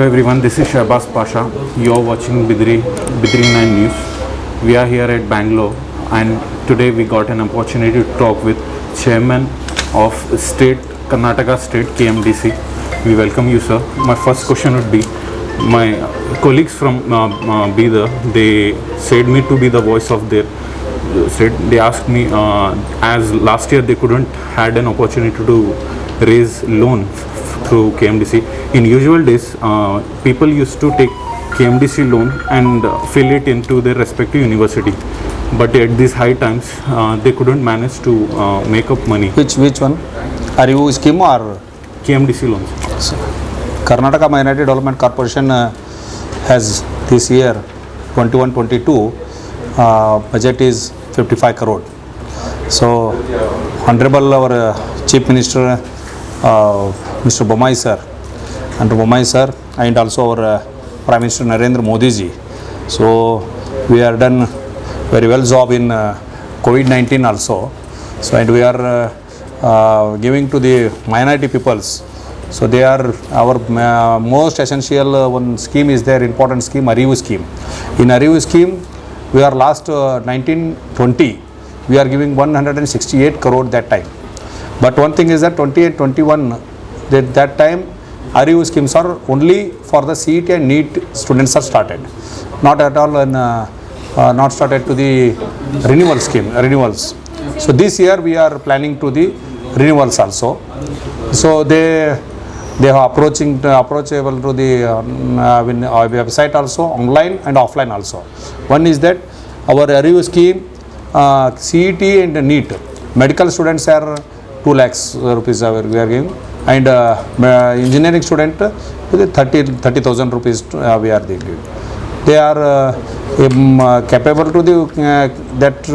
Hello everyone, this is Shahbaz Pasha. You are watching Bidri 9 News. We are here at Bangalore and today we got an opportunity to talk with Chairman of Karnataka State KMDC. We welcome you, sir. My first question would be, my colleagues from Bidar, they said me to be the voice of their state. They asked me, as last year they couldn't had an opportunity to raise loan through KMDC. In usual days, people used to take KMDC loan and fill it into their respective university. But at these high times, they couldn't manage to make up money. Which one? Are you scheme or KMDC loans? Karnataka Minority Development Corporation has this year 21-22 budget is 55 crore. So Honorable our Chief Minister Mr. Bommai sir and also our Prime Minister Narendra Modi ji. So we are done very well job in COVID-19 also. So and we are giving to the minority peoples. So they are our most essential one scheme is their important scheme, Arivu scheme. In Arivu scheme, we are last 1920, we are giving 168 crore that time. But one thing is that 28-21, that time Arivu schemes are only for the CET and NEET students are started. Not at all not started to the renewal scheme, renewals. So this year we are planning to the renewals also. So they are approachable to the website also, online and offline also. One is that our Arivu scheme, CET and NEET, medical students are 2 lakhs rupees we are giving, and engineering student with 30,000 rupees we are giving. They are capable to the that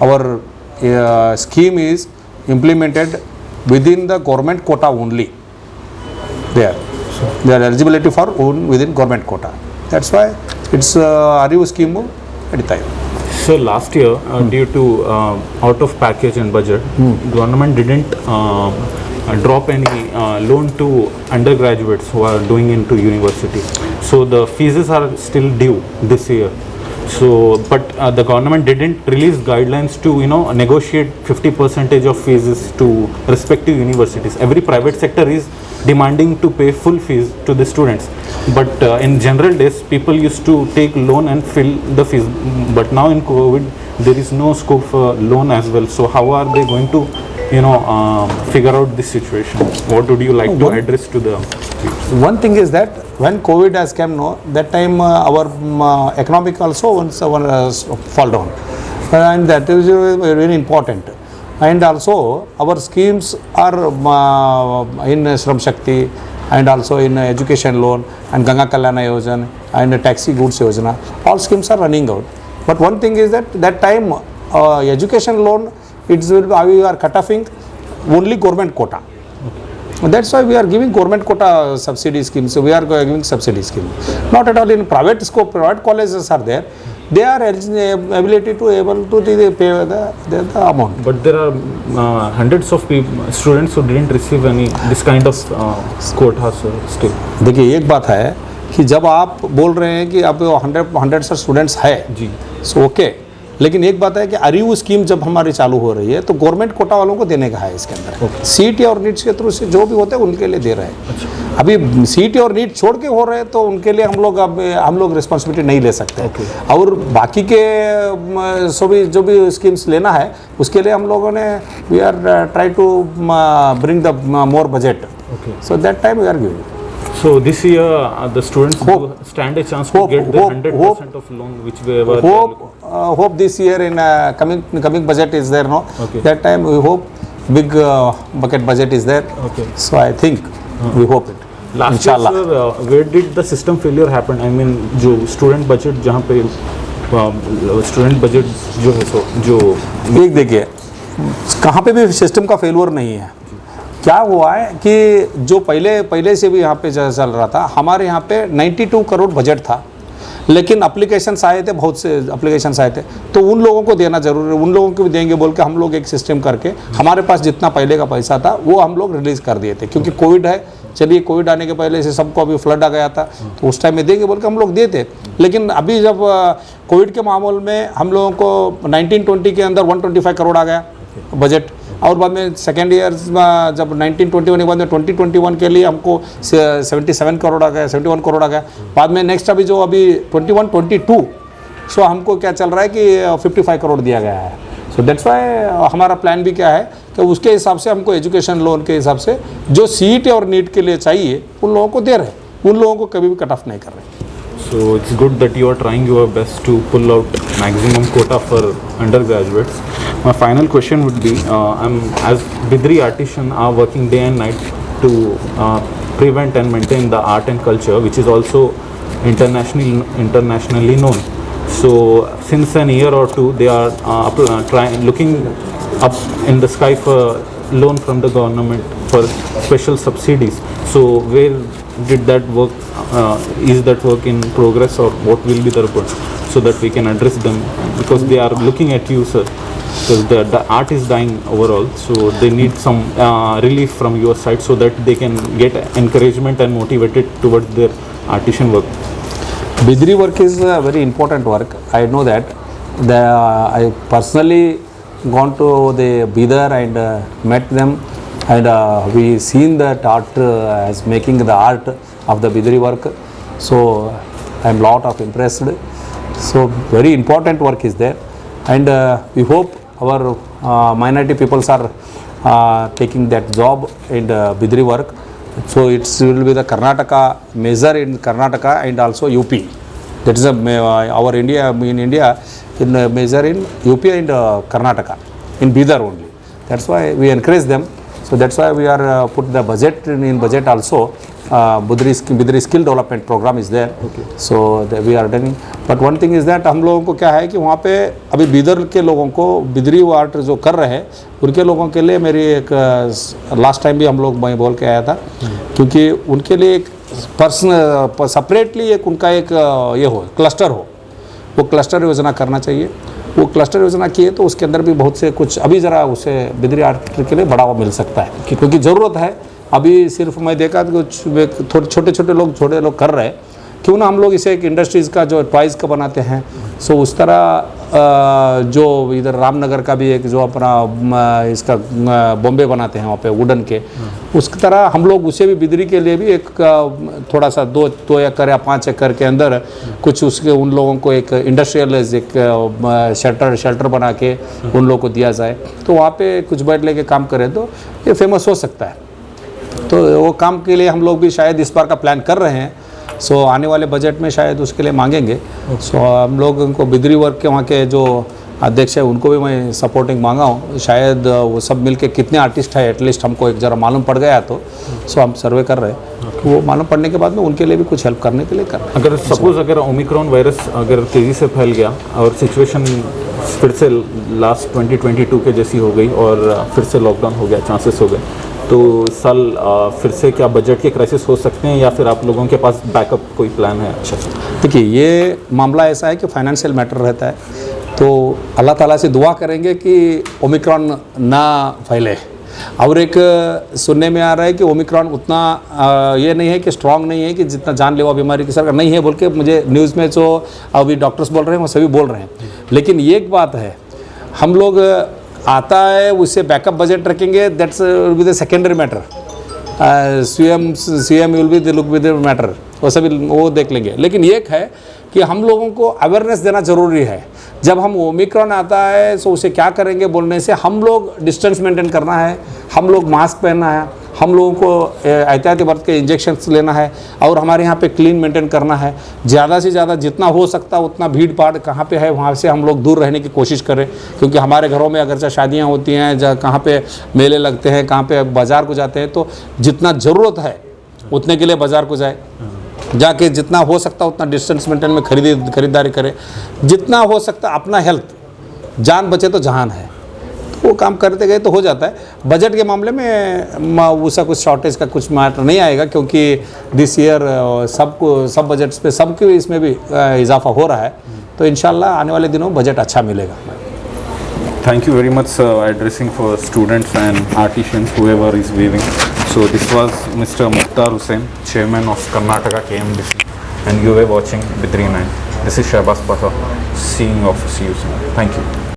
our scheme is implemented within the government quota only. They are eligibility for within government quota. That's why it's Arivu scheme at the time. So last year, due to out of package and budget, government didn't drop any loan to undergraduates who are doing into university. So the fees are still due this year. So, but the government didn't release guidelines to negotiate 50% of fees to respective universities. Every private sector is demanding to pay full fees to the students. But in general days, people used to take loan and fill the fees. But now in COVID, there is no scope for loan as well. So how are they going to, figure out this situation? What would you like to address to the? One thing is that when COVID has come, that time our economic also once fall down, and that is very important. And also our schemes are in Shram Shakti and also in education loan and Ganga Kalyana Yojana and taxi goods Yojana. All schemes are running out. But one thing is that time education loan, we are cut offing only government quota. That's why we are giving government quota subsidy schemes. So we are giving subsidy scheme. Not at all in private scope. Private colleges are there. They are ability to able to pay the amount. But there are hundreds of students who didn't receive any this kind of quota still. देखिए एक बात है कि जब आप बोल रहे हैं कि अब 100 से स्टूडेंट्स है जी, सो ओके, लेकिन एक बात है कि अरीवू स्कीम जब हमारी चालू हो रही है तो गवर्नमेंट कोटा वालों को देने का है इसके अंदर। सीईटी और नीट के थ्रू से जो भी होते हैं उनके लिए दे रहे हैं। अभी सीईटी और नीट छोड़ के हो रहे हैं तो उनके लिए हम लोग रिस्पॉन्सिबिलिटी नहीं ले सकते। और बाकी के जो भी स्कीम्स लेना है उसके लिए हम लोगों ने we are try to bring the more budget, so that time we are giving. So this year the students stand a chance to get the 100% of loan which we ever hope this year in coming budget is there, no? That time we hope big bucket budget is there. So I think we hope it. Last year, sir, where did the system failure happen? I mean, जो student budget जहाँ पे student budget जो है जो एक देखिए कहाँ पे भी सिस्टम का फेलियर नहीं है. क्या हुआ है कि जो पहले से भी यहाँ पे चल रहा था, हमारे यहाँ पे 92 करोड़ बजट था, लेकिन एप्लीकेशंस आए थे, बहुत से एप्लीकेशंस आए थे, तो उन लोगों को देना जरूरी है, उन लोगों को भी देंगे बोल के हम लोग एक सिस्टम करके हमारे पास जितना पहले का पैसा था वो हम लोग रिलीज़ कर दिए थे, क्योंकि कोविड है, चलिए कोविड आने के पहले से सबको अभी फ्लड आ गया था तो उस टाइम में देंगे बोल के हम लोग देते, लेकिन अभी जब कोविड के मामूल में हम लोगों को 1920 के अंदर 125 करोड़ आ गया बजट, और बाद में सेकेंड ईयर जब 1921 के बाद में 2021 के लिए हमको 77 करोड़ आ गया, 71 करोड़ आ गया। बाद में नेक्स्ट अभी जो अभी 21-22 सो हमको क्या चल रहा है कि 55 करोड़ दिया गया है। सो दैट्स वाई हमारा प्लान भी क्या है कि उसके हिसाब से हमको एजुकेशन लोन के हिसाब से जो सीट और नीट के लिए चाहिए उन लोगों को दे रहे हैं, उन लोगों को कभी भी कट ऑफ नहीं कर रहे। So it's good that you are trying your best to pull out maximum quota for undergraduates. My final question would be, as Bidri artisan are working day and night to prevent and maintain the art and culture, which is also internationally known. So since an year or two, they are looking up in the sky for loan from the government for special subsidies. So where did that work? Is that work in progress, or what will be the report so that we can address them? Because they are looking at you, sir. Because the art is dying overall, so they need some relief from your side so that they can get encouragement and motivated towards their artisan work. Bidri work is a very important work. I know that. I personally gone to the Bidar and met them, and we seen that art as making the art of the Bidri work. So I am lot of impressed. So very important work is there, and we hope our minority peoples are taking that job in Bidri work. So it will be the Karnataka, major in Karnataka and also UP. That is our India, in India, in major in UP and Karnataka, in Bidar only. That's why we encourage them. So that's why we are put the budget in budget also. Bidri skill development program is there. Okay. So we are doing. But one thing is that हम लोगों को क्या है कि वहाँ पे अभी बिदर के लोगों को बिदरी आर्ट जो कर रहे हैं उनके लोगों के लिए मेरी एक लास्ट टाइम भी हम लोग मैं बोल के आया था, क्योंकि उनके लिए एक पर्सनल सेपरेटली एक उनका एक ये हो क्लस्टर हो, वो क्लस्टर योजना करना चाहिए। वो क्लस्टर योजना किए तो उसके अंदर भी बहुत से कुछ अभी ज़रा उसे बिदरी आर्ट के लिए बढ़ावा मिल सकता है, क्योंकि ज़रूरत है। अभी सिर्फ मैं देखा कि कुछ थोड़े छोटे लोग कर रहे हैं, क्यों ना हम लोग इसे एक इंडस्ट्रीज़ का जो टॉयज़ का बनाते हैं, सो उस तरह जो इधर रामनगर का भी एक जो अपना इसका बॉम्बे बनाते हैं वहाँ पे वुडन के, उस तरह हम लोग उसे भी बिदरी के लिए भी एक थोड़ा सा 2 एकड़ या 5 एकड़ के अंदर कुछ उसके उन लोगों को एक इंडस्ट्रियल एक शेल्टर बना के उन लोगों को दिया जाए, तो वहाँ पे कुछ बैठ लेके काम करें तो ये फेमस हो सकता है। तो वो काम के लिए हम लोग भी शायद इस बार का प्लान कर रहे हैं। सो आने वाले बजट में शायद उसके लिए मांगेंगे। सो हम लोग उनको बिदरी वर्क के वहाँ के जो अध्यक्ष है उनको भी मैं सपोर्टिंग मांगा हूँ। शायद वो सब मिलके कितने आर्टिस्ट है एटलीस्ट हमको एक ज़रा मालूम पड़ गया, तो सो हम सर्वे कर रहे हैं। तो वो मालूम पड़ने के बाद में उनके लिए भी कुछ हेल्प करने के लिए कर रहे हैं। अगर सपोज अगर ओमिक्रॉन वायरस अगर तेज़ी से फैल गया और सिचुएशन फिर से लास्ट 2022 के जैसी हो गई और फिर से लॉकडाउन हो गया, चांसेस हो गए, तो इस साल फिर से क्या बजट के क्राइसिस हो सकते हैं या फिर आप लोगों के पास बैकअप कोई प्लान है? अच्छा, देखिए ये मामला ऐसा है कि फाइनेंशियल मैटर रहता है, तो अल्लाह ताला से दुआ करेंगे कि ओमिक्रॉन ना फैले। और एक सुनने में आ रहा है कि ओमिक्रॉन उतना ये नहीं है कि स्ट्रांग नहीं है कि जितना जानलेवा बीमारी की सरकार नहीं है बोल के मुझे न्यूज़ में जो अभी डॉक्टर्स बोल रहे हैं वो सभी बोल रहे हैं। लेकिन ये एक बात है, हम लोग आता है उससे बैकअप बजट रखेंगे, that's will be the secondary matter. CM will be the look with the matter, वो सभी वो देख लेंगे। लेकिन एक है कि हम लोगों को अवेयरनेस देना ज़रूरी है। जब हम ओमिक्रॉन आता है तो उसे क्या करेंगे बोलने से हम लोग डिस्टेंस मेंटेन करना है, हम लोग मास्क पहनना है, हम लोगों को एहतियाती बरत के इंजेक्शन्स लेना है और हमारे यहाँ पे क्लीन मेंटेन करना है। ज़्यादा से ज़्यादा जितना हो सकता उतना भीड़ भाड़ कहाँ पे है वहाँ से हम लोग दूर रहने की कोशिश करें, क्योंकि हमारे घरों में अगर शादियाँ होती हैं, जहाँ कहाँ पे मेले लगते हैं, कहाँ पे बाज़ार को जाते हैं, तो जितना ज़रूरत है उतने के लिए बाज़ार को जाए, जाके जितना हो सकता उतना डिस्टेंस मेंटेन में खरीदारी करें। जितना हो सकता अपना हेल्थ, जान बचे तो जहान है, तो वो काम करते गए तो हो जाता है। बजट के मामले में उसका कुछ शॉर्टेज का कुछ मैटर नहीं आएगा, क्योंकि दिस ईयर सब बजट्स पे सबके इसमें भी इजाफा हो रहा है, तो इंशाल्लाह आने वाले दिनों बजट अच्छा मिलेगा। Thank you very much, sir, addressing for students and artisans, whoever is weaving. So So this was Mr. Mukhtar Hussain, Chairman of Karnataka KMDC, and you were watching Bidri 9. This is Shahbaz Pasha, seeing off. See you soon. Thank you.